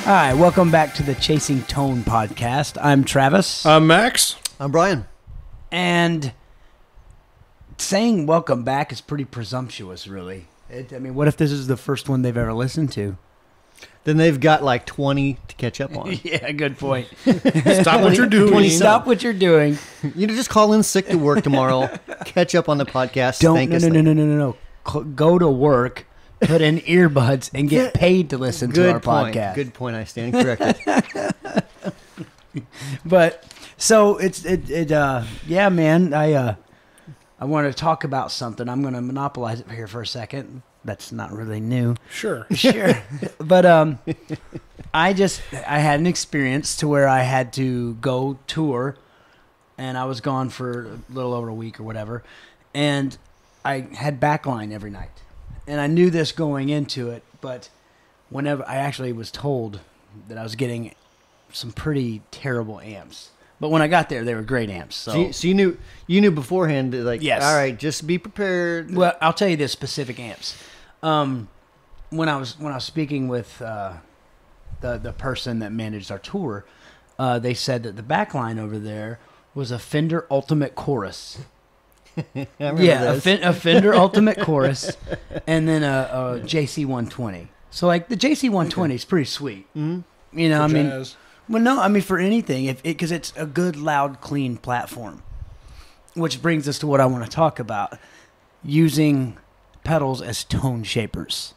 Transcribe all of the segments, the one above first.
Hi, welcome back to the Chasing Tone podcast. I'm Travis. I'm Max. I'm Brian. And saying welcome back is pretty presumptuous, really. I mean, what if this is the first one they've ever listened to? Then they've got like 20 to catch up on. Yeah, good point. Stop what you're doing. Stop what you're doing. You know, just call in sick to work tomorrow, catch up on the podcast. No. Go to work, put in earbuds, and get paid to listen to our podcast. Good point. I stand corrected. But so yeah, man. I want to talk about something. I'm going to monopolize it here for a second. That's not really new. Sure. But I had an experience to where I had to go tour, and I was gone for a little over a week or whatever, and I had backline every night. And I knew this going into it, but whenever I actually was told that I was getting some pretty terrible amps. But when I got there, they were great amps. So you knew beforehand that, like, yes. All right, just be prepared. Well, I'll tell you the specific amps. When I was speaking with the person that managed our tour, they said that the backline over there was a Fender Ultimate Chorus. A Fender Ultimate Chorus, and then a JC 120. So like the JC 120 is pretty sweet. Mm-hmm. You know, For I mean, jazz. well, no, I mean for anything, because it's a good, loud, clean platform. Which brings us to what I want to talk about: using pedals as tone shapers.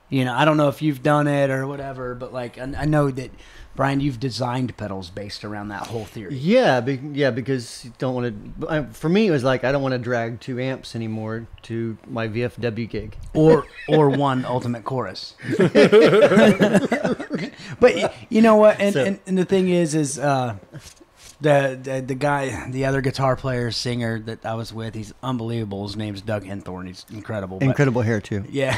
You know, I don't know if you've done it or whatever, but like I know that, Brian, you've designed pedals based around that whole theory. Yeah, because you don't want to. For me, it was like I don't want to drag 2 amps anymore to my VFW gig, or one Ultimate Chorus. But you know what? And the thing is the guy, the other guitar player, singer that I was with, he's unbelievable. His name's Doug Henthorne. He's incredible. Incredible hair too. Yeah.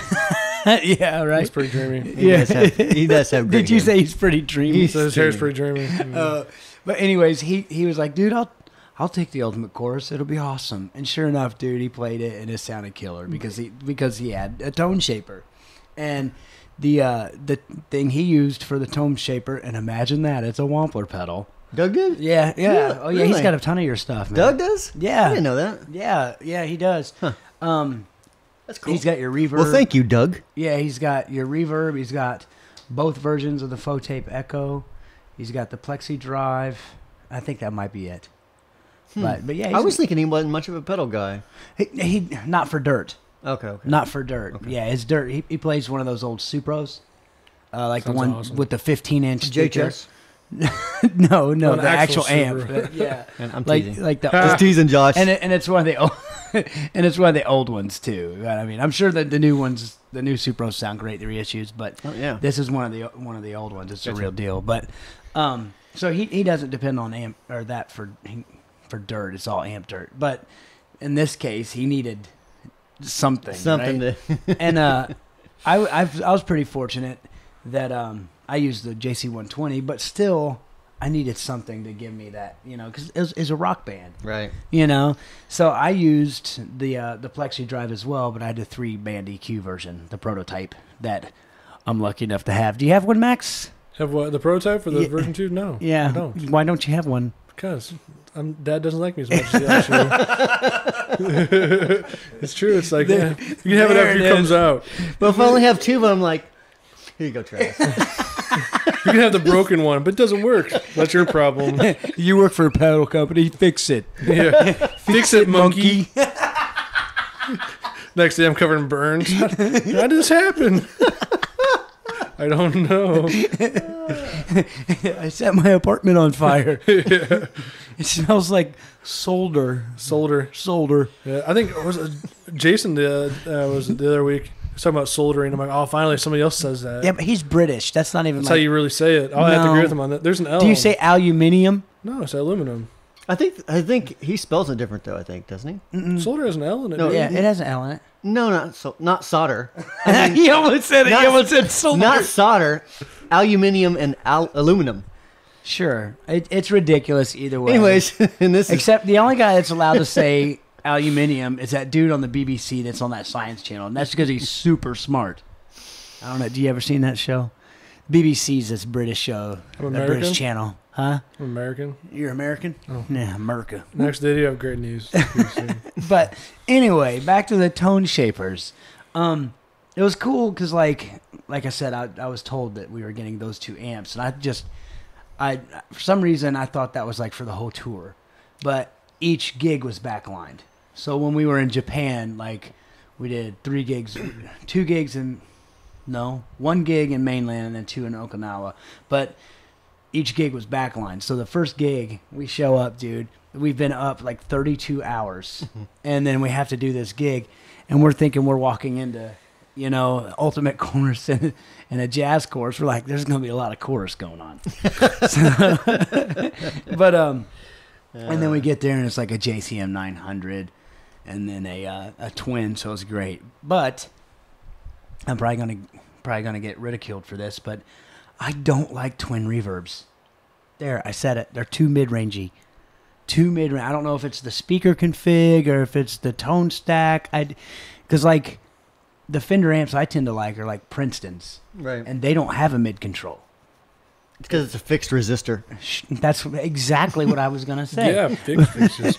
Yeah, right. He's pretty dreamy. He does have great Did you hair. say he's pretty dreamy? His hair's pretty dreamy. But anyways, he was like, dude, I'll take the Ultimate Chorus. It'll be awesome. And sure enough, dude, he played it and it sounded killer because he had a tone shaper. And the thing he used for the tone shaper, and imagine that, it's a Wampler pedal. Doug did? Yeah. Oh yeah, really? He's got a ton of your stuff, man. Doug does? Yeah. I didn't know that. Yeah, he does. Huh. That's cool. He's got your reverb. Well, thank you, Doug. Yeah, he's got your reverb. He's got both versions of the Faux Tape Echo. He's got the Plexi Drive. I think that might be it. But yeah, I was thinking he wasn't much of a pedal guy. he not for dirt. Okay. Not for dirt. Okay. Yeah, his dirt. He plays one of those old Supros, like Sounds the one awesome. with the 15-inch JHS. No, Oh, the actual amp. Supra. Yeah, And I'm teasing. like the Just teasing Josh. and it's one of the old, and it's one of the old ones too. I mean, I'm sure that the new ones, the new Supros sound great, the reissues, but yeah. this is one of the old ones. It's a real deal. But so he doesn't depend on amp or that for dirt. It's all amp dirt. But in this case, he needed something. Right? And I was pretty fortunate that I used the JC 120, but still I needed something to give me that, you know, because it's a rock band, Right. you know. So I used the Plexi Drive as well, but I had the 3-band EQ version, the prototype that I'm lucky enough to have. Do you have one, Max? Have what, the prototype for the version 2? No. Yeah. I don't. Why don't you have one? Because Dad doesn't like me as much as he actually. It's true. It's like, yeah, you can have it after it comes out. But if I only have 2 of them, I'm like, here you go, Travis. You can have the broken one, but it doesn't work. That's your problem. You work for a pedal company. Fix it. Yeah. Fix it, monkey. Next day I'm covered in burns. How did this happen? I don't know. I set my apartment on fire. Yeah. It smells like solder. Yeah, I think it was Jason was the other week. He was talking about soldering. I'm like, oh, finally somebody else says that. Yeah, but he's British. That's not even That's like... how you really say it. I have to agree with him on that. There's an L. Do you say aluminium? No, it's aluminum. I think he spells it different though. I think, doesn't he? Solder has an L in it. No, dude. Yeah, it has an L in it. No, not solder. He almost said it. Not- He almost said solder. Not solder. Aluminium and aluminum. Sure. It's ridiculous either way. Anyways, and this is Except the only guy that's allowed to say aluminium is that dude on the BBC that's on that science channel. And that's because he's super smart. I don't know. Do you ever seen that show? BBC's this British show, I'm a American. British channel, huh? I'm American. You're American? Oh. Yeah, America. Next, they do have great news. But anyway, back to the tone shapers. It was cool because, like I said, I was told that we were getting those 2 amps, and I for some reason I thought that was like for the whole tour, but each gig was backlined. So when we were in Japan, like we did 3 gigs, 2 gigs in, no, 1 gig in mainland and then 2 in Okinawa, but each gig was backlined. So the first gig, we show up, dude. We've been up like 32 hours, and then we have to do this gig, and we're thinking we're walking into, ultimate chorus and a jazz chorus. We're like, there's going to be a lot of chorus going on. But and then we get there, and it's like a JCM 900, and then a twin. So it's great. But I'm probably gonna get ridiculed for this, but I don't like twin reverbs. There, I said it. They're too mid-rangey. I don't know if it's the speaker config or if it's the tone stack. Because like the Fender amps I tend to like are like Princeton's, Right. and they don't have a mid control. It's because it's a fixed resistor. That's exactly what I was gonna say. Yeah, fixed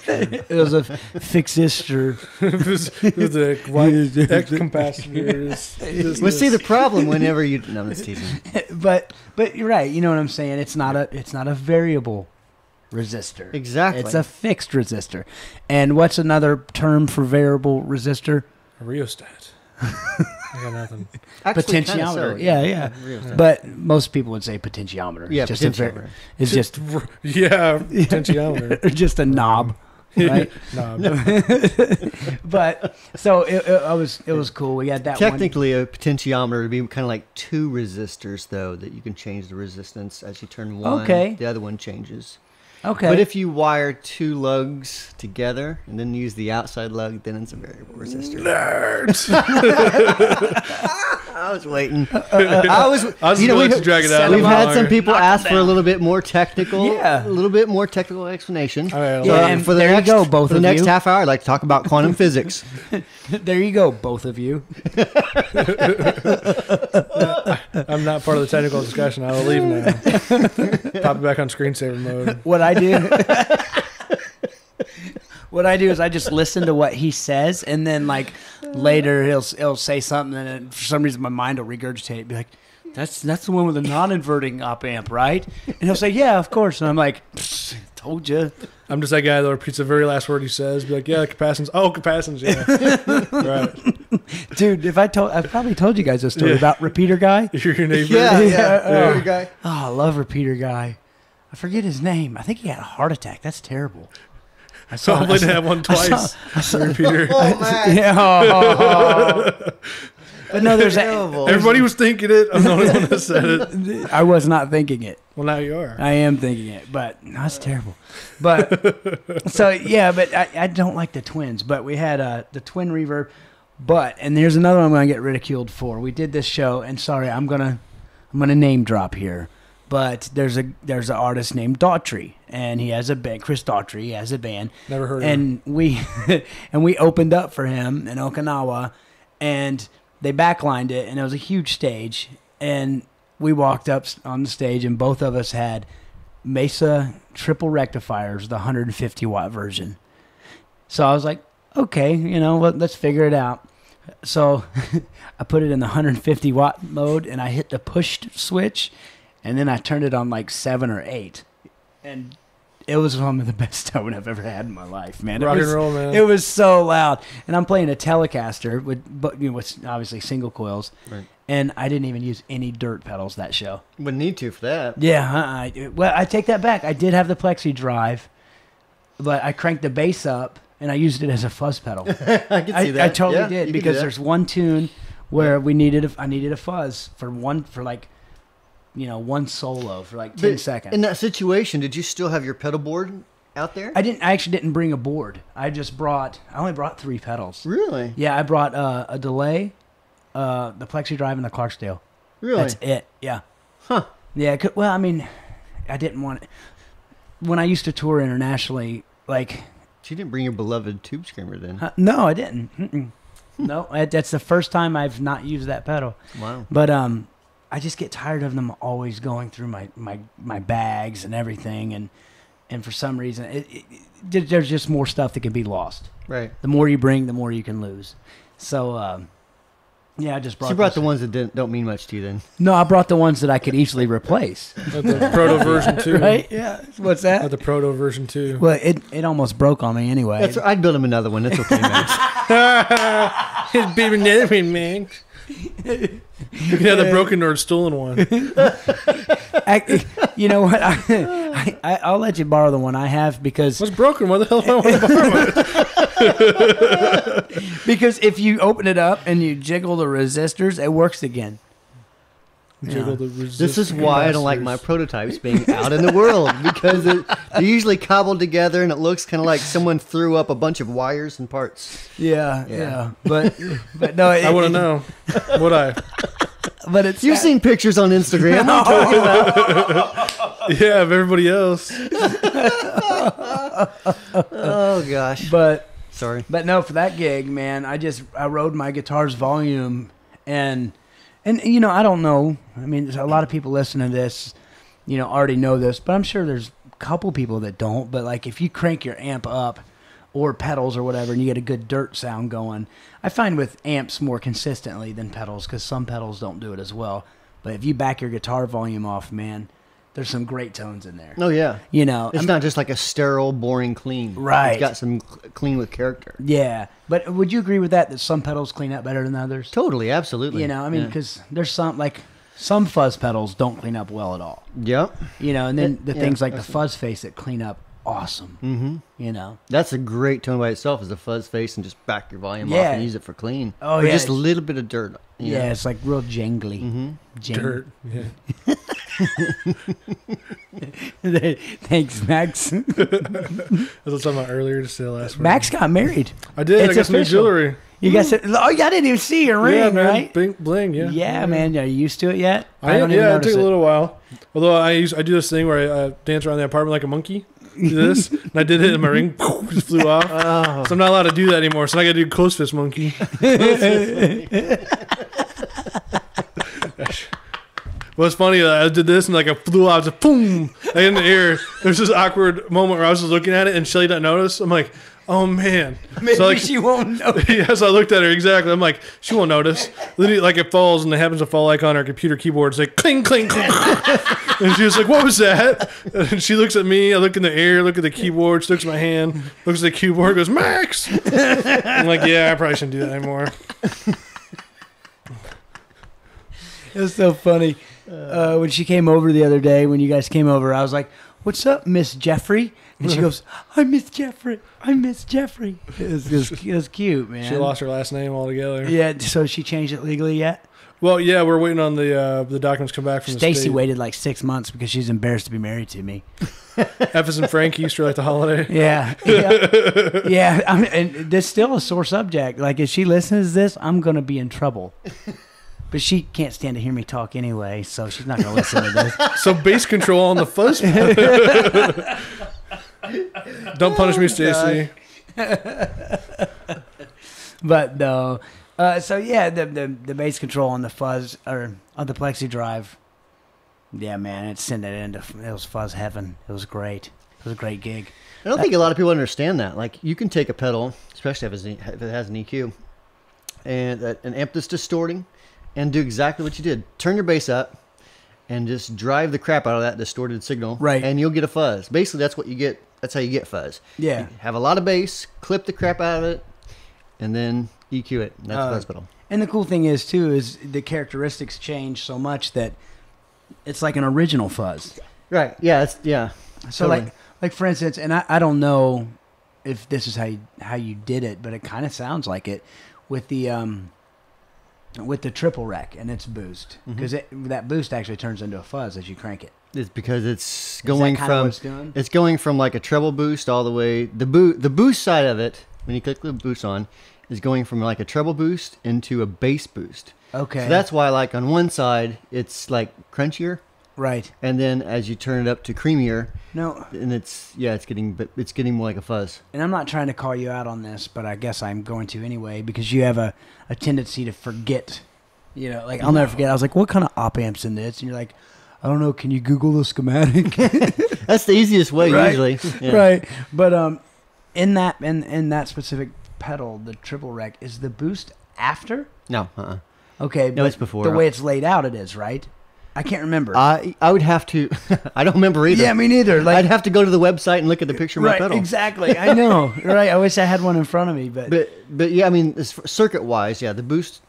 It was a fixistor. it was the white X capacitors. Well, see, the problem whenever you... No, I'm just teasing. but you're right. You know what I'm saying? It's not a variable resistor. Exactly. It's a fixed resistor. And what's another term for variable resistor? A rheostat. I got nothing. Actually, kinda Potentiometer. so, Yeah. Rheostat. But most people would say potentiometer. Yeah, It's potentiometer. it's just Yeah, potentiometer. just a knob, right? No, But so it was cool. We had that one. Technically, a potentiometer would be kind of like 2 resistors, though, that you can change the resistance as you turn one. Okay. The other one changes. Okay. But if you wire 2 lugs together and then use the outside lug, then it's a variable resistor. nerds. I was waiting. I was just going to drag it out. We've had longer. some people Knock 'em ask for a down. little bit more technical, Yeah. a little bit more technical explanation. All right, Yeah, and for the there you next, go, both for the of next you. half hour, I'd like to talk about quantum physics. There you go, both of you. I'm not part of the technical discussion. I will leave now. Pop it back on screensaver mode. What I do is I just listen to what he says, and then like later he'll say something, and for some reason my mind will regurgitate it, be like, that's the one with the non-inverting op amp, right? And he'll say, yeah, of course. And I'm like, told you. I'm just that guy that repeats the very last word he says. Be like, yeah, capacitance. Oh, capacitance. Yeah. Right. Dude, I've probably told you guys this story about Repeater Guy. You're your neighbor. Yeah. Guy. Oh, I love Repeater Guy. I forget his name. I think he had a heart attack. That's terrible. I Probably to have one twice. Repeater. Oh, man. Yeah. Oh. But no, there's Terrible. Everybody was thinking it. I'm the only one that said it. I was not thinking it. Well, now you are. I am thinking it, but that's terrible. But so yeah, but I don't like the twins. But we had the twin reverb. And there's another one I'm gonna get ridiculed for. We did this show, and sorry, I'm gonna name drop here. But there's an artist named Daughtry, and he has a band. Chris Daughtry, he has a band. Never heard of him. And we opened up for him in Okinawa, and they backlined it, and it was a huge stage. And we walked up on the stage, and both of us had Mesa triple rectifiers, the 150 watt version. So I was like, okay, let's figure it out. So I put it in the 150 watt mode, and I hit the push switch, and then I turned it on like 7 or 8, and it was one of the best tone I've ever had in my life, man. Rock and roll, man. It was so loud, and I'm playing a Telecaster with obviously single coils, Right. and I didn't even use any dirt pedals that show. Wouldn't need to for that. Yeah, well, I take that back. I did have the Plexi Drive, but I cranked the bass up, and I used it as a fuzz pedal. I can see that. I totally Yeah, you did, can because do that. there's one tune where I needed a fuzz for one solo for like 10 But seconds. in that situation, did you still have your pedal board out there? I actually didn't bring a board. I only brought 3 pedals. Really? Yeah, I brought a delay, the Plexi Drive, and the Clarksdale. Really? That's it. Yeah. Huh. Yeah. I didn't want it. When I used to tour internationally, like, So you didn't bring your beloved tube screamer then? no, I didn't. No, that's the first time I've not used that pedal. Wow. But I just get tired of them always going through my bags and everything, and for some reason there's just more stuff that can be lost. Right. The more you bring, the more you can lose. So yeah, I just brought. So you brought the ones that don't mean much to you then. No, I brought the ones that I could easily replace. The proto version 2. Right? Yeah. What's that? The proto version 2. Well, it almost broke on me anyway. I'd build him another one. It's okay, man. His baby another one, man. You can have the broken or stolen one. You know what? I'll let you borrow the one I have because... What's broken? Why the hell do I want to borrow it? Because if you open it up and you jiggle the resistors, it works again. Jiggle the resistors. This is why I don't like my prototypes being out in the world, because they're usually cobbled together and it looks kind of like someone threw up a bunch of wires and parts. Yeah. But no, I want to know. Would I? But it's You've seen pictures on Instagram. I'm talking about. Yeah, of everybody else. Oh gosh. But Sorry. But no, for that gig, man, I rode my guitar's volume and you know, I don't know. I mean, there's a lot of people listening to this, you know, already know this, but I'm sure there's a couple people that don't. But like, if you crank your amp up or pedals or whatever, and you get a good dirt sound going, I find with amps more consistently than pedals, because some pedals don't do it as well. But if you back your guitar volume off, man, there's some great tones in there. Oh yeah. You know, It's not just like a sterile, boring clean. Right. It's got some clean with character. Yeah, but would you agree with that some pedals clean up better than others? Totally, absolutely. You know, I mean, because there's some fuzz pedals don't clean up well at all. Yep. You know, and then the things like the fuzz face that clean up awesome. Mm-hmm. You know, That's a great tone by itself, is the fuzz face, and just back your volume off Yeah. and use it for clean. Oh, Or yeah, just a it's- little bit of dirt. you know. yeah, it's like real jangly. Mm-hmm. Dirt. Yeah. Thanks, Max. That's what I was talking about earlier, just the last one. Max got married. I did. It's I got some new official. jewelry. You guys, oh, I didn't even see your ring, Yeah, man. right? Bling, yeah. Yeah, man. Are you used to it yet? I am, don't even yeah, it notice took a little while. Although I do this thing where I dance around the apartment like a monkey. Do this, and I did it, and my ring just flew off. Oh. So I'm not allowed to do that anymore. So I got to do close fist monkey. Well, it's funny. I did this, and like I flew out, just boom, like in the air. There's this awkward moment where I was just looking at it, and Shelly didn't notice. I'm like, oh man. Maybe So like, she won't know. yeah, so I looked at her exactly. I'm like, she won't notice. Then like it falls, and it happens to fall like on our computer keyboard. It's like cling, cling, cling. And she was like, what was that? And she looks at me. I look in the air, look at the keyboard. She looks at my hand, looks at the keyboard, goes, Max. I'm like, yeah, I probably shouldn't do that anymore. It was so funny. When she came over the other day, when you guys came over, I was like, what's up, Miss Jeffrey? And she goes, I miss Jeffrey. I miss Jeffrey. It was cute, man. She lost her last name altogether. Yeah, so she changed it legally yet? Well, yeah, we're waiting on the documents to come back from the Stacy state. waited like 6 months because she's embarrassed to be married to me. F is in Frank, Easter like the holiday. Yeah. Yeah. I mean, and this still a sore subject. Like, if she listens to this, I'm going to be in trouble. But she can't stand to hear me talk anyway, so she's not going to listen to this. So bass control on the fuzz. Don't punish me, Stacy. But no. So yeah, the bass control on the fuzz or on the Plexi Drive. Yeah, man, it sent it into it was fuzz heaven. It was great. It was a great gig. I don't think a lot of people understand that. Like, you can take a pedal, especially if it has an EQ, and an amp that's distorting, and do exactly what you did. Turn your bass up, and just drive the crap out of that distorted signal. Right. And you'll get a fuzz. Basically, that's what you get. That's how you get fuzz. Yeah. You have a lot of bass, clip the crap out of it, and then EQ it. And that's a fuzz pedal. And the cool thing is too is the characteristics change so much that it's like an original fuzz. Right. Yeah. Yeah. So Totally. like for instance, and I don't know if this is how you did it, but it kind of sounds like it with the triple rec and its boost, because that boost actually turns into a fuzz as you crank it. It's because it's Is that going kinda what from it's doing? it's going from like a treble boost all the way. The boost side of it, when you click the boost on, is going from like a treble boost into a bass boost. Okay. So that's why, like, on one side it's like crunchier, right. and then as you turn it up to creamier, No, and it's getting more like a fuzz. and I'm not trying to call you out on this, but I guess I'm going to anyway, because you have a tendency to forget You know, like I'll never forget. I was like, "What kind of op amps in this?" And you're like, "I don't know. Can you Google the schematic?" That's the easiest way usually. Yeah. Right. But in that specific pedal, the triple rec, is the boost after? No. Okay. No, it's before. The way it's laid out, it is, right? I can't remember. I would have to. I don't remember either. Yeah, me neither. Like, I'd have to go to the website and look at the picture of my pedal. Exactly. I know. Right. I wish I had one in front of me, But yeah, I mean, circuit wise, yeah, the boost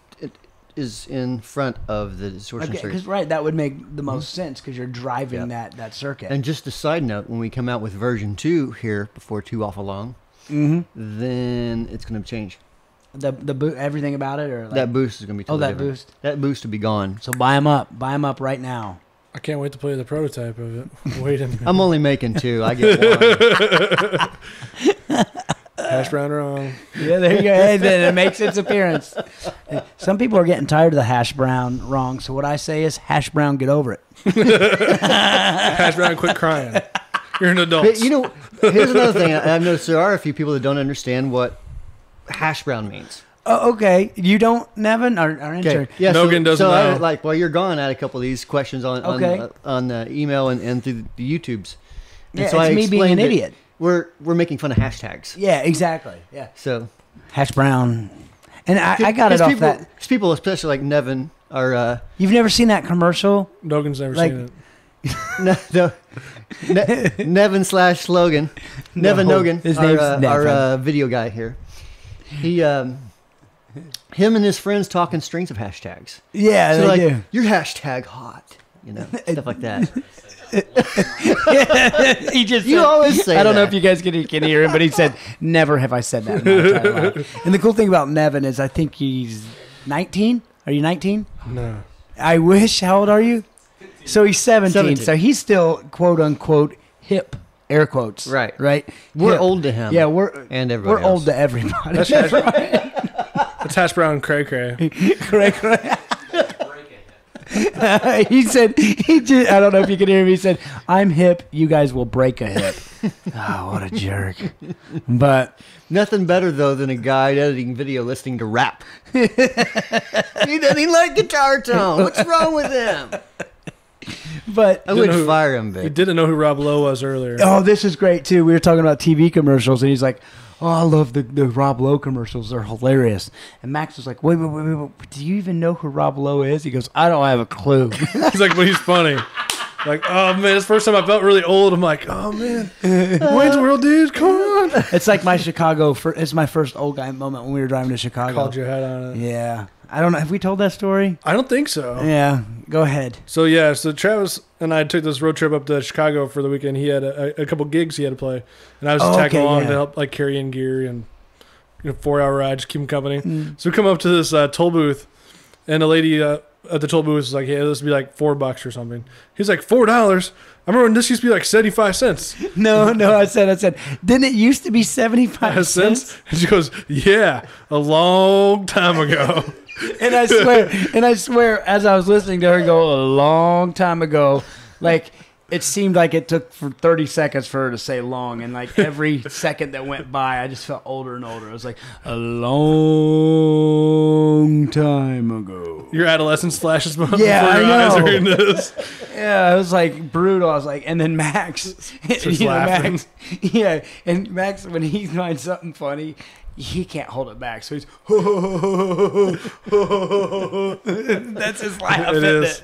is in front of the distortion circuit. Because that would make the most sense because you're driving that circuit. And just a side note, when we come out with version 2 here before too awful long, then it's going to change. The everything about it, or like, that boost is going to be totally different. Boost. That boost will be gone. So buy them up right now. I can't wait to play the prototype of it. Wait a minute. I'm only making 2. I get 1. Hash brown wrong. Yeah, there you go. Hey, then it makes its appearance. Some people are getting tired of the hash brown wrong. So what I say is, hash brown, get over it. Hash brown, quit crying. You're an adult. But, here's another thing. I've noticed there are a few people that don't understand what hash brown means. Oh, okay. You don't, Nevin? Our intern. Okay. Yeah, Nogan doesn't know. While you're gone, I had a couple of these questions on the email and through the YouTubes. And Yeah, so it's me being an idiot. We're making fun of hashtags. Yeah, exactly. Yeah. So hash brown. And I got it off people, that. People, especially like Nevin, are... You've never seen that commercial? Nogan's never seen it. Nevin / slogan. Nevin Nogan, his name's our video guy here. He, him and his friends talk in strings of hashtags. Yeah, so they do. You're hashtag hot, stuff like that. He just you said, always say I don't know that. if you guys can hear him, but he said, "Never have I said that in my entire life." And the cool thing about Nevin is, I think he's 19. Are you 19? No. I wish. How old are you? So he's 17. So he's still quote unquote hip. Air quotes. Right. Right. We're hip. old to him. Yeah, and everybody we're else. old to everybody. That's That's hash brown cray cray. Correct. He said, I don't know if you can hear me. He said, "I'm hip. You guys will break a hip." Oh, what a jerk. But nothing better, though, than a guy editing video listening to rap. He doesn't like guitar tone. What's wrong with him? But I would fire him, He Vic. didn't know who Rob Lowe was earlier. oh, this is great, too. We were talking about TV commercials, and he's like, "Oh, I love the Rob Lowe commercials. They're hilarious." And Max was like, wait. Do you even know who Rob Lowe is? He goes, "I don't have a clue." He's like, but he's funny. Like, oh man, it's the first time I felt really old. I'm like, oh man, Wayne's World, dude, come on. It's like my it's my first old guy moment when we were driving to Chicago. Called your head on it. Yeah. I don't know. Have we told that story? I don't think so. Yeah. Go ahead. So Travis and I took this road trip up to Chicago for the weekend. He had a couple gigs he had to play, and I was just tagging along to help like carry in gear and 4-hour ride, just keep him company. So we come up to this toll booth, and a lady at the toll booth was like, "Hey, this would be like $4 or something." He's like, $4? I remember when this used to be like 75 cents. No, I said, didn't it used to be 75 cents? And she goes, "Yeah, a long time ago." And I swear, as I was listening to her go a long time ago, like it seemed like it took for 30 seconds for her to say long, and like every second that went by, I just felt older and older. It was like a long time ago. Your adolescence flashes before Yeah, your I eyes know. are in this. Yeah, it was like brutal. I was like, and then Max, laughing. and Max, when he finds something funny, he can't hold it back, so he's that's his laugh. It is.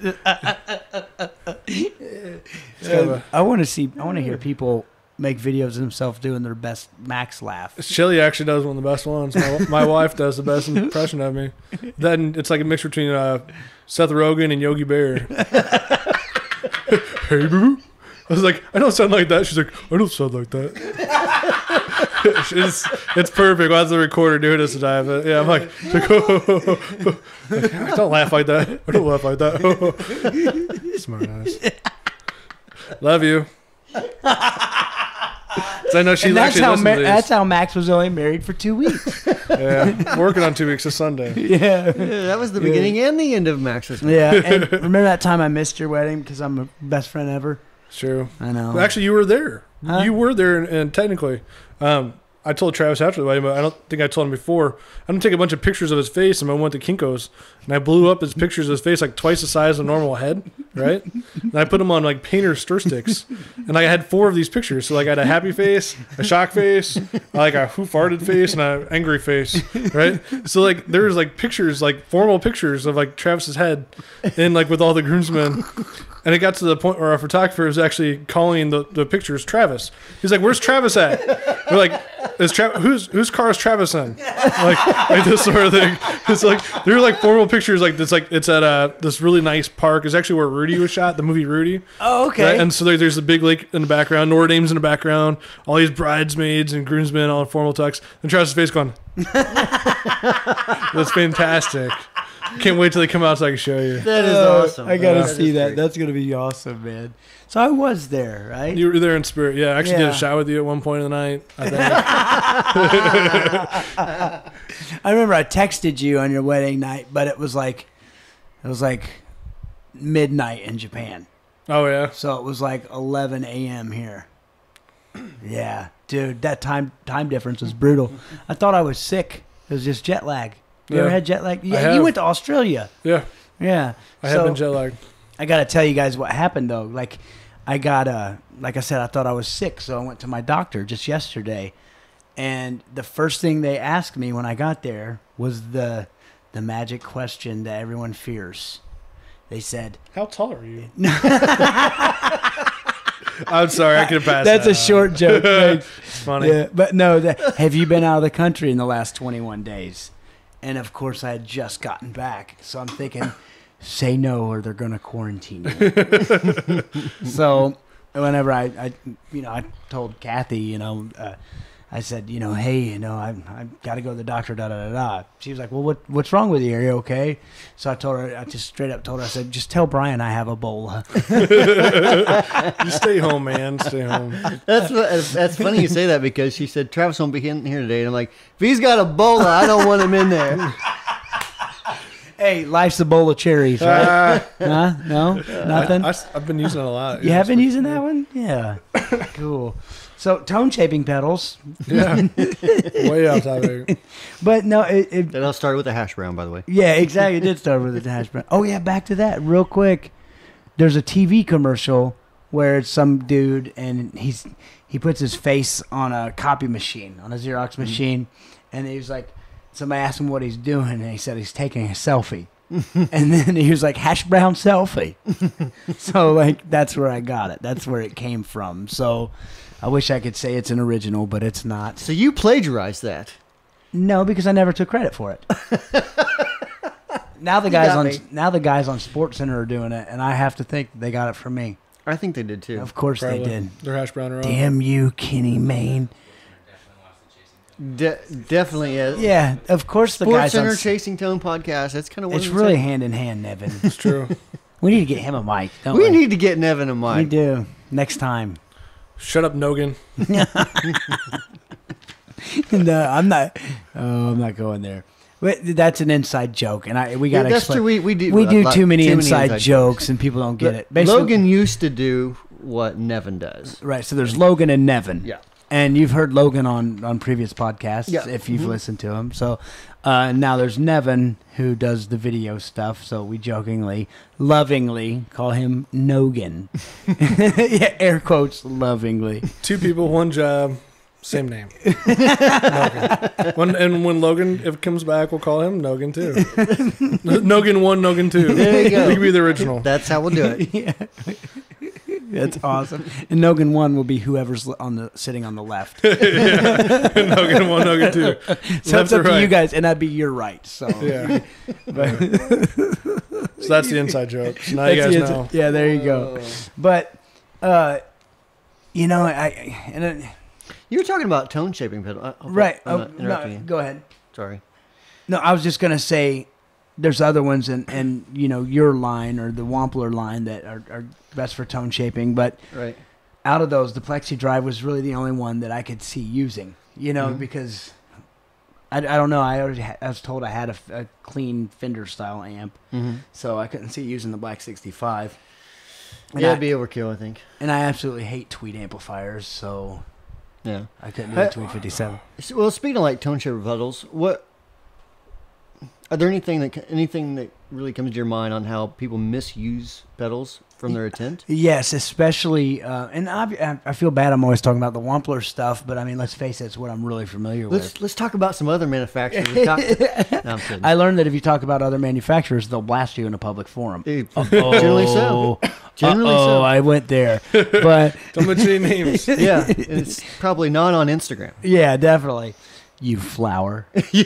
I want to hear people make videos of themselves doing their best Max laugh. Shelly actually does one of the best ones. My wife does the best impression of me. Then it's like a mix between Seth Rogen and Yogi Bear. Hey, boo. I was like, I don't sound like that. She's like, I don't sound like that. It's perfect. We'll have the recorder doing this tonight. But yeah, I'm like don't laugh like that. I don't laugh like that. Smart ass. Love you. So I know she And actually listens to these. that's how Max was only married for 2 weeks. Yeah, working on 2 weeks this Sunday. Yeah, that was the beginning and the end of Max's. yeah. And remember that time I missed your wedding because I'm a best friend ever? It's true. I know. Well, actually, you were there. Huh? You were there, and technically, I I told Travis after the wedding, but I don't think I told him before. I'm gonna take a bunch of pictures of his face, and I went to Kinko's, and I blew up his pictures of his face like twice the size of a normal head, right? And I put them on like painter stir sticks, and I had 4 of these pictures. So like I had a happy face, a shock face, like a who farted face, and an angry face, right? So like there's like pictures, like formal pictures of like Travis's head, and like with all the groomsmen. And it got to the point where our photographer was actually calling the pictures Travis. He's like, "Where's Travis at?" We're like, "Whose car is Travis in?" Like this sort of thing. It's like they're like formal pictures. Like it's at this really nice park. It's actually where Rudy was shot, the movie Rudy. Oh, okay. Right? And so there's the big lake in the background. Notre Dame's in the background. All these bridesmaids and groomsmen all in formal tux. And Travis' face going. That's fantastic. Can't wait till they come out so I can show you. That is awesome. I gotta That see is that. great. That's gonna be awesome, man. So I was there, right? You were there in spirit. Yeah, I actually did Yeah. a shot with you at one point of the night, I think. I remember I texted you on your wedding night, but it was like midnight in Japan. Oh, yeah. So it was like 11 a.m. here. Yeah, dude, that time difference was brutal. I thought I was sick. It was just jet lag. You ever Yeah. had jet lag? I Yeah, have. you went to Australia. Yeah, Yeah. I have been jet lagged. I got to tell you guys what happened, though. Like, I got, like I said, I thought I was sick, so I went to my doctor just yesterday. And the first thing they asked me when I got there was the magic question that everyone fears. They said, How tall are you? I'm sorry, I could have passed that's that a short joke. Thanks. It's funny. Yeah, but no, have you been out of the country in the last 21 days? And of course, I had just gotten back. So I'm thinking, say no or they're going to quarantine you. So whenever I told Kathy, I said, hey, I've got to go to the doctor, da-da-da-da. She was like, well, what's wrong with you? Are you okay? So I just straight up told her, I said, just tell Brian I have Ebola. You stay home, man. Stay home. That's funny you say that because she said Travis won't be in here today, and I'm like, if he's got Ebola, I don't want him in there. Hey, life's a bowl of cherries, right? Huh? No? Nothing? I've been using it a lot. You have been using that one? Yeah. Cool. So, tone shaping pedals. Yeah. Way off topic. But no, And I'll start with a hash brown, by the way. yeah, exactly. It did start with the hash brown. Oh, yeah, back to that real quick. There's a TV commercial where it's some dude and he puts his face on a copy machine, on a Xerox machine, and he was like, somebody asked him what he's doing, and he said he's taking a selfie. And then he was like, hash brown selfie. So, like, that's where I got it. That's where it came from. So, I wish I could say it's an original, but it's not. So you plagiarized that. No, because I never took credit for it. Now the guys on SportsCenter are doing it, and I have to think they got it from me. I think they did too. Of course Probably. they did. They're hash brown around. Damn you, Kenny Mayne. Definitely is. Yeah, of course the guys on. SportsCenter Chasing Tone podcast. That's kind of what It's really hand in hand, Nevin. It's true. We need to get him a mic. Don't We we? need to get Nevin a mic. We do next time. Shut up, Nogan. No, I'm not. Oh, I'm not going there. But that's an inside joke, and we got to That's explain. true. We do too many inside jokes, and people don't get it. Basically, Logan used to do what Nevin does. right? So there's Logan and Nevin. Yeah. And you've heard Logan on previous podcasts, Yeah. if you've listened to him. So now there's Nevin, who does the video stuff. So we jokingly, lovingly call him Nogan. Yeah, air quotes, lovingly. 2 people, 1 job, same name. Nogan. And when Logan if comes back, we'll call him Nogan too. Nogan 1, Nogan 2. There you go. We can be the original. That's how we'll do it. Yeah. That's awesome. And Nogan 1 will be whoever's sitting on the left. Nogan 1, Nogan 2. So it's up to you guys, and that'd be your right. So Yeah. But- So that's the inside joke. So now you That's guys the know. answer. Yeah, there you go. But you You were talking about tone shaping pedal. right. I'm not interrupting you. Go ahead. Sorry. No, I was just gonna say there's other ones and your line or the Wampler line that are best for tone shaping, but Right. out of those, the Plexi Drive was really the only one that I could see using. Because I don't know. I was told I had a clean Fender style amp, so I couldn't see using the Black 65. And Yeah, I, it'd be overkill, I think. and I absolutely hate tweet amplifiers, so Yeah. I couldn't do a Tweed 57. Well, speaking of like tone shaper pedals, what are there anything that really comes to your mind on how people misuse pedals from their intent? Yes, especially, and I feel bad. I'm always talking about the Wampler stuff, but I mean, let's face it, it's what I'm really familiar with. Let's talk about some other manufacturers. No, I'm kidding. I learned that if you talk about other manufacturers, they'll blast you in a public forum. Generally so. Generally so. I went there, but Don't mention any names. Yeah, it's probably not on Instagram. yeah, definitely. You flower. You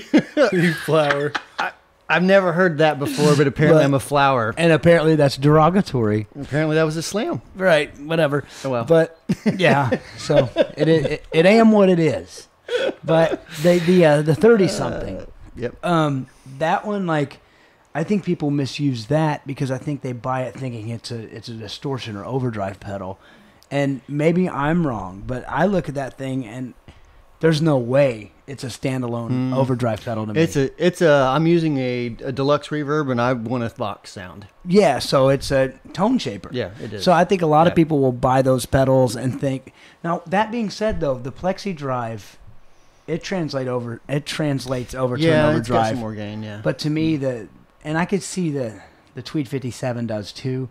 flower. I've never heard that before, but apparently I'm a flower. And apparently that's derogatory. Apparently that was a slam. Right, whatever. Oh, well. But yeah, so it am what it is. But the 30 something. Yep. That one, like, I think people misuse that because I think they buy it thinking it's a distortion or overdrive pedal. And maybe I'm wrong, but I look at that thing and there's no way it's a standalone overdrive pedal to me. I'm using a deluxe reverb and I want a box sound. Yeah, so it's a tone shaper. Yeah, it is. So I think a lot of people will buy those pedals and think. Now that being said, though, the Plexi Drive, it translates over to an overdrive. It's got some more gain. Yeah, But to me, and I could see the Tweed 57 does too,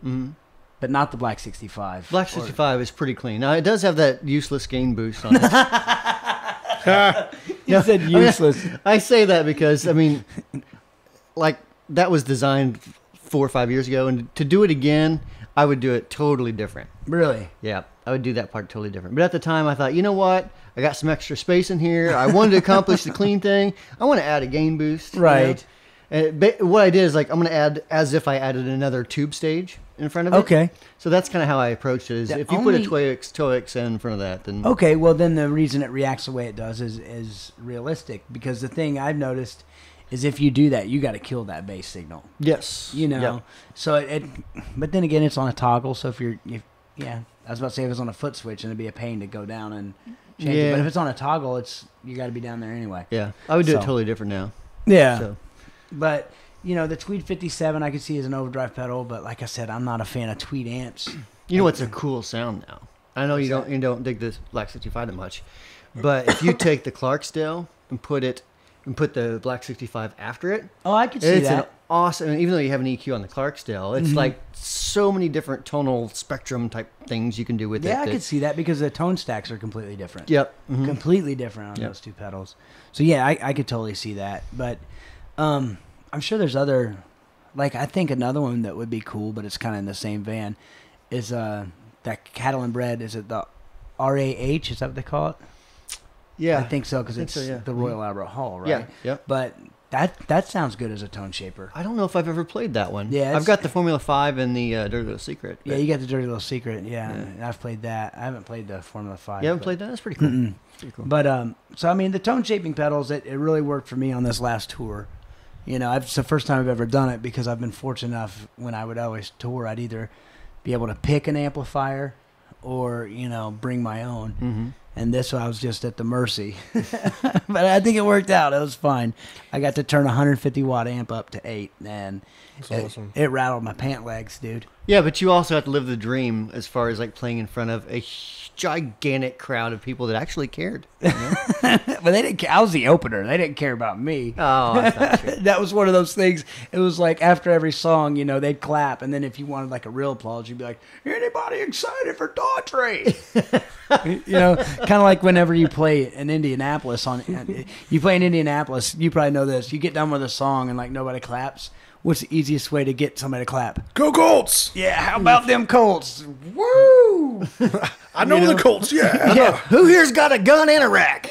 but not the Black 65. Black 65 is pretty clean. Now it does have that useless gain boost on it. You said useless. I say that because like that was designed 4 or 5 years ago, and to do it again, I would do it totally different. Really? Yeah, I would do that part totally different. But at the time, I thought, you know what? I got some extra space in here. I wanted to accomplish the clean thing. I want to add a gain boost. Right. And what I did is, like, I'm going to add as if I added another tube stage in front of it. Okay. So that's kind of how I approached it. Is if you put a TOEX in front of that, then okay. Well, then the reason it reacts the way it does is realistic, because the thing I've noticed is if you do that, you got to kill that bass signal. yes, You know. Yep. So but then again, it's on a toggle. So I was about to say if it's on a foot switch, and it'd be a pain to go down and change it. But if it's on a toggle, you got to be down there anyway. Yeah, I would do it So. totally different now. Yeah. So. But the Tweed 57 I could see as an overdrive pedal, but like I said, I'm not a fan of Tweed amps. You know what's a cool sound now? I know you don't dig this Black 65 that much, but if you take the Clarksdale and put the Black 65 after it, Oh, I could see it's that. an awesome. And even though you have an EQ on the Clarksdale, it's like so many different tonal spectrum type things you can do with it. Yeah, I could see that because the tone stacks are completely different. Yep. Mhm. Completely different on those two pedals. So yeah, I could totally see that. But I'm sure there's other, like I think another one that would be cool, but it's kind of in the same vein, is that Cattle and Bread. Is it the RAH? Is that what they call it? Yeah, I think so because it's yeah. the Royal Albert Hall, right? Yeah. Yep. But that sounds good as a tone shaper. I don't know if I've ever played that one. Yeah, I've got the Formula 5 and the Dirty Little Secret. Yeah, you got the Dirty Little Secret. Yeah, and I've played that. I haven't played the Formula 5. You haven't played that? That's pretty cool. Pretty cool. But so I mean, the tone shaping pedals, it really worked for me on this last tour. It's the first time I've ever done it because I've been fortunate enough when I would always tour, I'd either be able to pick an amplifier or bring my own. Mm-hmm. And this I was just at the mercy. But I think it worked out. It was fine. I got to turn a 150 watt amp up to 8, and awesome. It rattled my pant legs, dude. Yeah, but you also have to live the dream as far as like playing in front of a gigantic crowd of people that actually cared. But they didn't care. I was the opener. They didn't care about me. Oh, that's not true. That was one of those things. It was like after every song, they'd clap, and then if you wanted like a real applause, you'd be like, "Anybody excited for Daughtry?" Kind of like whenever you play in Indianapolis. You play in Indianapolis, you probably know this. You get done with a song and like nobody claps. What's the easiest way to get somebody to clap? Go Colts! Yeah, how about them Colts? Woo! I know the Colts, yeah. Yeah, who here's got a gun and a rack?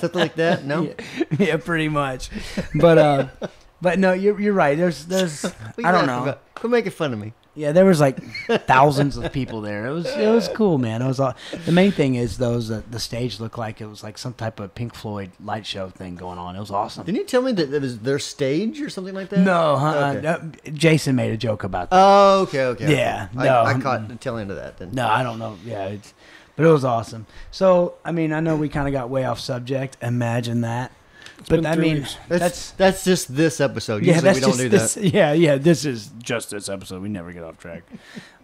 Something like that? No? Yeah, pretty much. But no, you're right. There's I don't know. Quit making fun of me. Yeah, there was like thousands of people there. It was cool, man. It was the main thing is the stage looked like it was like some type of Pink Floyd light show thing going on. It was awesome. Didn't you tell me that it was their stage or something like that? No, Okay. no, Jason made a joke about that. Oh, okay. Yeah, I no. caught the tail end of that then. No, I don't know. Yeah, but it was awesome. So, I mean, I know we kind of got way off subject. Imagine that. But I mean, that's just this episode. Yeah, Usually that's we don't just do this. that. Yeah. This is just this episode. We never get off track.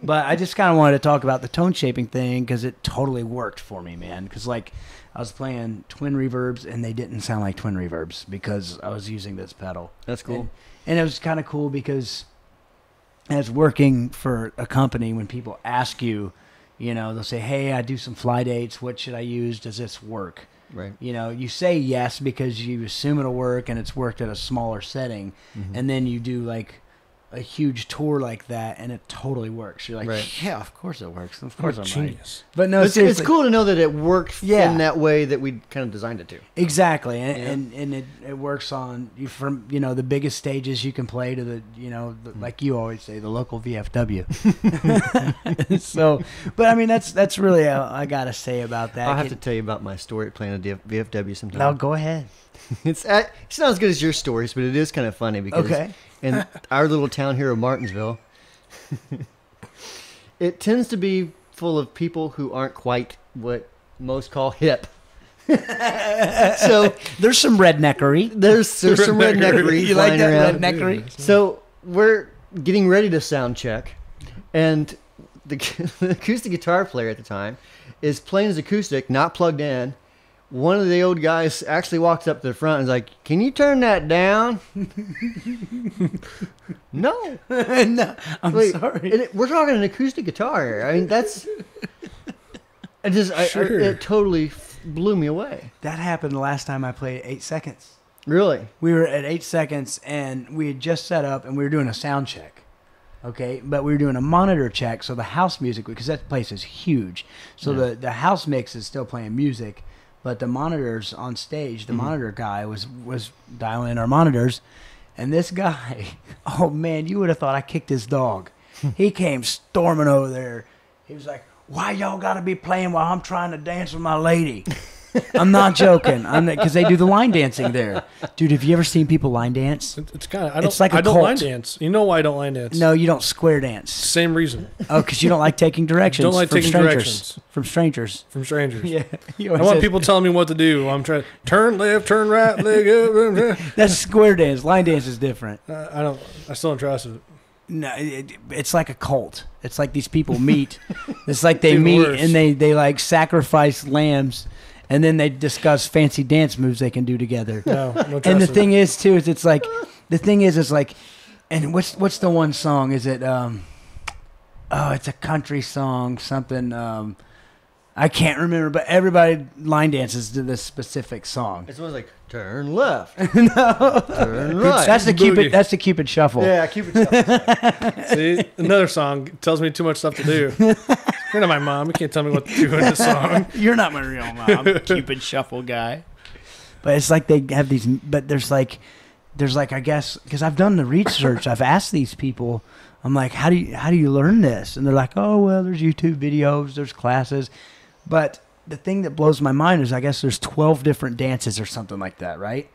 But I just kind of wanted to talk about the tone shaping thing because it totally worked for me, man. Because like I was playing twin reverbs and they didn't sound like twin reverbs because I was using this pedal. That's cool. And it was kind of cool because as working for a company, when people ask you, you know, they'll say, "Hey, I do some fly dates. What should I use? Does this work?" Right. You know, you say yes because you assume it'll work and it's worked at a smaller setting. And then you do like a huge tour like that and it totally works. You're like, Right. yeah, of course it works. Of course I'm Genius. right. But no, It's seriously. cool to know that it worked Yeah. in that way that we kind of designed it to. Exactly. And, Yeah. and it works on you from, you know, the biggest stages you can play to the, you know, like you always say, the local VFW. So, but I mean, that's really all I got to say about that. I'll have to tell you about my story at playing a VFW sometime. No, go ahead. It's not as good as your stories, but it is kind of funny because Okay. in our little town here of Martinsville, it tends to be full of people who aren't quite what most call hip. So There's some redneckery. there's some redneckery You like flying that around. redneckery? So we're getting ready to sound check, and the acoustic guitar player at the time is playing his acoustic, not plugged in. One of the old guys actually walks up to the front and is like, "Can you turn that down?" No. No, I'm Wait, sorry. and we're talking an acoustic guitar here. I mean, that's... Sure. It totally blew me away. That happened the last time I played 8 Seconds. Really? We were at 8 Seconds and we had just set up and we were doing a sound check. Okay, but we were doing a monitor check, so the house music, because that place is huge. So the house mix is still playing music, but the monitors on stage, the monitor guy was dialing in our monitors, and this guy, oh man, you would have thought I kicked his dog. He came storming over there. He was like, "Why y'all got to be playing while I'm trying to dance with my lady?" I'm not joking. Because they do the line dancing there, dude. Have you ever seen people line dance? It's kind of. I don't cult. line dance. You know why I don't line dance? No, you don't square dance. Same reason. Oh, because you don't like taking directions. Don't like from taking strangers. directions. From strangers. From strangers. Yeah, I want people telling me what to do. I'm trying to turn left, turn right, leg up. That's square dance. Line dance is different. I still don't trust it. No, it's like a cult. It's like these people meet. It's like they Even meet worse. and they like sacrifice lambs, and then they discuss fancy dance moves they can do together. No, no trust And the it. thing is too is it's like, and what's the one song? Is it it's a country song, something I can't remember, but everybody line dances to this specific song. It's almost like, turn left. No. Turn right. That's the Boogie. Cupid. That's the Cupid shuffle. Yeah, keep it up. See, another song tells me too much stuff to do. You're not my mom. You can't tell me what to do in this song. You're not my real mom, Cupid shuffle guy. But it's like they have these. But there's like I guess because I've done the research. I've asked these people. I'm like, how do you learn this? And they're like, oh well, there's YouTube videos, there's classes. But the thing that blows my mind is I guess there's 12 different dances or something like that, right?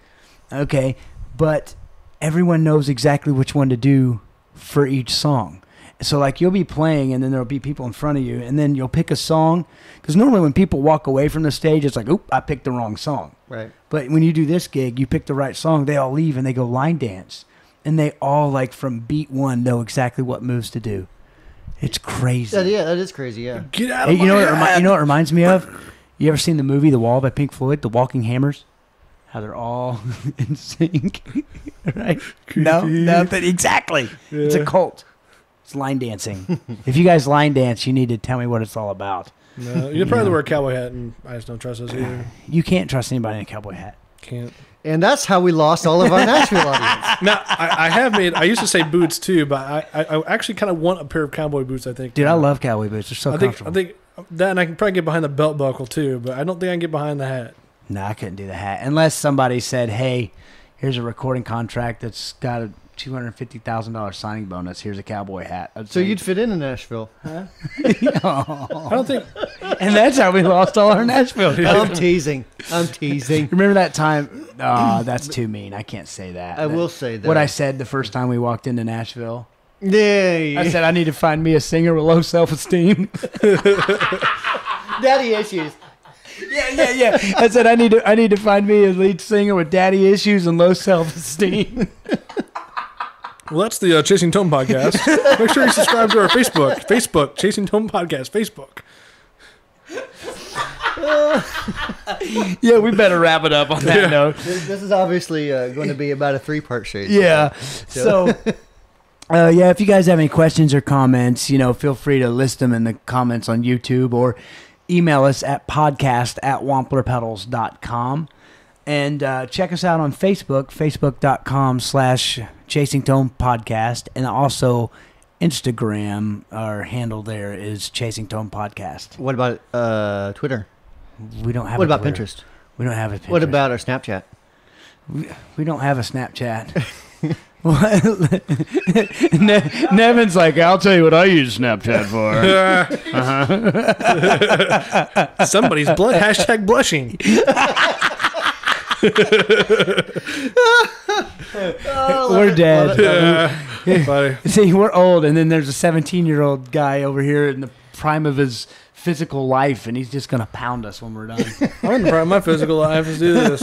Okay, but everyone knows exactly which one to do for each song. So like you'll be playing and then there'll be people in front of you and then you'll pick a song. Because normally when people walk away from the stage, it's like, oop, I picked the wrong song. Right. But when you do this gig, you pick the right song, they all leave and they go line dance. And they all like from beat one know exactly what moves to do. It's crazy. Yeah, that is crazy, yeah. Get out Hey, of you know my what it reminds me of? You ever seen the movie The Wall by Pink Floyd, The Walking Hammers? How they're all in sync, right? No, but exactly. It's a Yeah. cult. It's line dancing. If you guys line dance, you need to tell me what it's all about. No, you'd probably wear a cowboy hat, and I just don't trust us either. You can't trust anybody in a cowboy hat. Can't. And that's how we lost all of our Nashville audience. Now, I have made. I used to say boots too, but I actually kind of want a pair of cowboy boots. I think. Dude, I love cowboy boots. They're so I comfortable. think that, and I can probably get behind the belt buckle too, but I don't think I can get behind the hat. No, I couldn't do the hat unless somebody said, "Hey, here's a recording contract that's got a $250,000 signing bonus. Here's a cowboy hat." So you'd fit in Nashville. I don't think. And that's how we lost all our Nashville. I'm teasing. Remember that time? Oh, that's too mean. I can't say that. I will say that. What I said the first time we walked into Nashville. Yeah. I said I need to find me a singer with low self-esteem. Daddy issues. Yeah. I said I need to find me a lead singer with daddy issues and low self-esteem. Well, that's the Chasing Tone podcast. Make sure you subscribe to our Facebook, Chasing Tone Podcast, Facebook. Yeah, we better wrap it up on that note. This is obviously going to be about a 3-part show. Yeah. So, if you guys have any questions or comments, feel free to list them in the comments on YouTube or email us at podcast@wamplerpedals.com. And check us out on Facebook, facebook.com/Chasing Tone Podcast. And also Instagram, our handle there is Chasing Tone Podcast. What about Twitter? We don't have What a about Twitter. Pinterest? We don't have a Pinterest. What about our Snapchat? We don't have a Snapchat. Nevin's like, I'll tell you what I use Snapchat for. Somebody's hashtag blushing. We're dead. Buddy. See, we're old, and then there's a 17-year-old guy over here in the prime of his physical life, and he's just going to pound us when we're done. I'm in the prime of my physical life. Let's do this.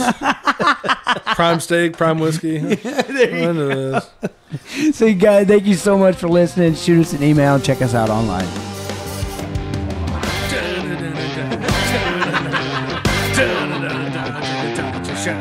Prime steak, prime whiskey. I'm into this. So, you guys, thank you so much for listening. Shoot us an email and check us out online. Shut